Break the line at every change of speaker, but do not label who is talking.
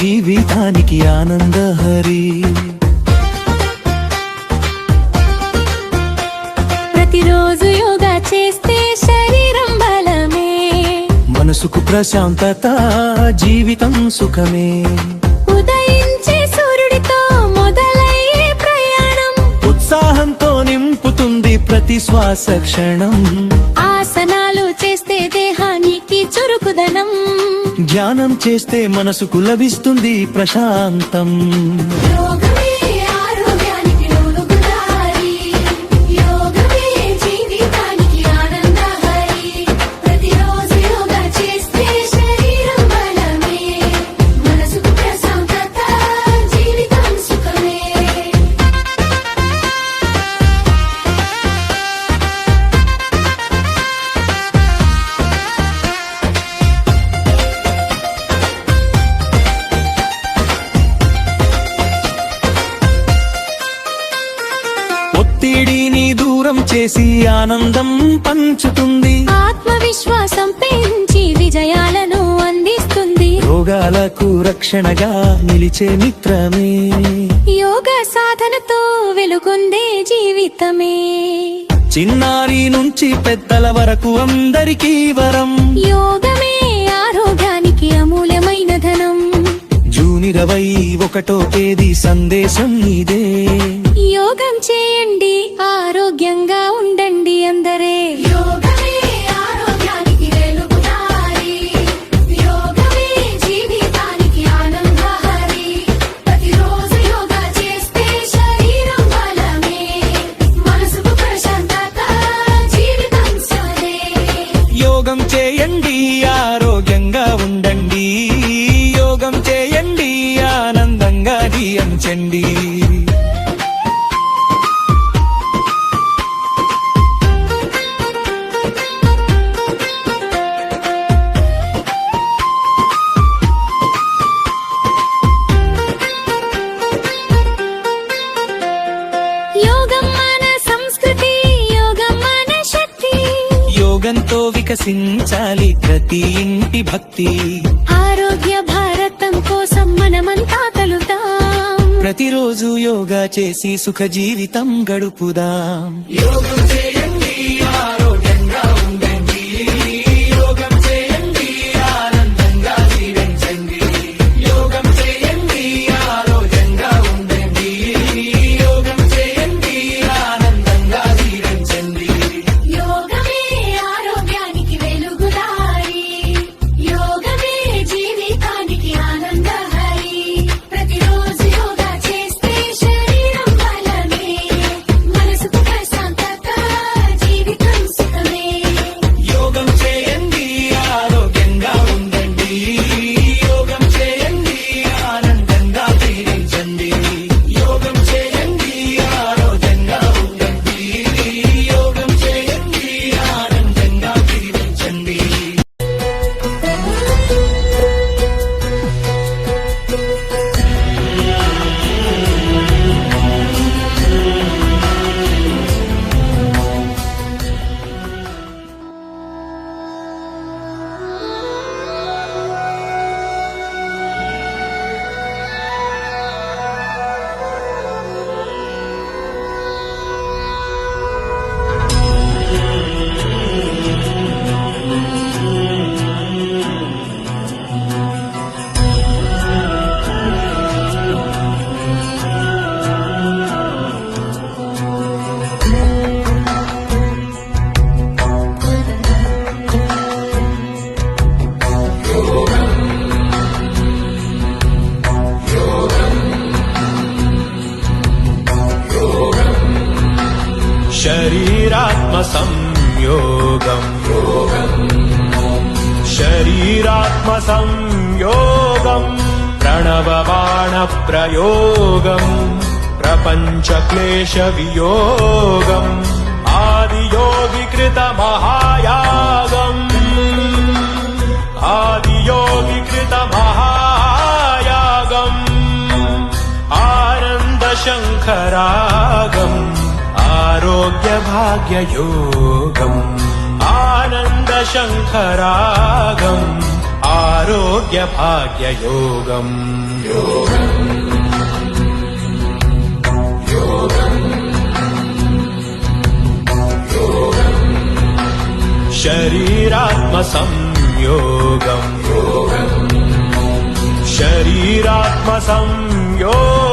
జీవితానికి ఆనందహరి.
ప్రతిరోజు యోగా చేస్తే శరీరం బలమే,
మనసుకు ప్రశాంతత, జీవితం సుఖమే.
ఉదయించే సూర్యుడితో మొదలయ్యే ప్రయాణం
ఉత్సాహంతో నింపుతుంది ప్రతి శ్వాస క్షణం.
ఆసనాలు చేస్తే దేహానికి చురుకుదనం,
ధ్యానం చేస్తే మనసుకు లభిస్తుంది ప్రశాంతం. ఒత్తిడిని దూరం చేసి ఆనందం పంచుతుంది,
ఆత్మవిశ్వాసం పెంచి విజయాలను అందిస్తుంది.
రోగాలకు రక్షణగా నిలిచే మిత్రమే,
యోగ సాధనతో వెలుగొందే జీవితమే.
చిన్నారి నుంచి పెద్దల వరకు అందరికీ వరం,
యోగమే ఆరోగ్యానికి అమూల్యమైన ధనం.
జూన్ 21వ తేదీ సందేశం ఇదే.
యోగం చేయండి, ఆరోగ్యంగా ఉండండి అందరే. యోగమే ఆరోగ్యానికి వెలుగుదారి, యోగమే జీవితానికి ఆనందహరి. ప్రతిరోజు యోగా చేస్తే శరీరం బలమే, మనసుకు ప్రశాంతత, జీవితం సుఖమే.
యోగం చేయండి, ఆరోగ్యంగా ఉండండి. యోగం చేయండి, ఆనందంగా జీవించండి. యోగంతో వికసించాలి ప్రతి ఇంటి భక్తి.
ఆరోగ్య భారతం కోసం మనమంతా కలుద్దాం,
ప్రతిరోజు యోగా చేసి సుఖ జీవితం గడుపుదాం. యోగం చేయండి, ఆరోగ్యంగా ఉండండి. యోగం చేయండి, ఆనందంగా జీవించండి. యోగం చేయండి, ఆరోగ్యంగా ఉండండి. యోగం చేయండి, ఆనందంగా జీవించండి.
యోగమే ఆరోగ్యానికి వెలుగుదారి, యోగమే జీవితానికి ఆనందహరి. ప్రతిరోజు యోగా చేస్తే శరీరం బలమే, మనసుకు ప్రశాంతత, జీవితం సుఖమే.
యోగం చేయండి, ఆరోగ్యంగా ఉండండి. యోగం చేయండి, ఆనందంగా జీవించండి. యోగం చేయండి, ఆరోగ్యంగా ఉండండి. యోగం చేయండి, ఆనందంగా జీవించండి.
शरीरात्म संयोगम, शरीरात्म संयोगम, प्रणवबाण प्रयोगम, प्रपंच क्लेश वियोगम, आदियोगिकृत महायागम, आदियोगिकृत महायागम, आनंद शंखरागम, आरोग्य भाग्य योगम, आनंद शंखरागम, ఆరోగ్య భాగ్య యోగం శరీరాత్మ సంయోగం శరీరాత్మ సంయోగం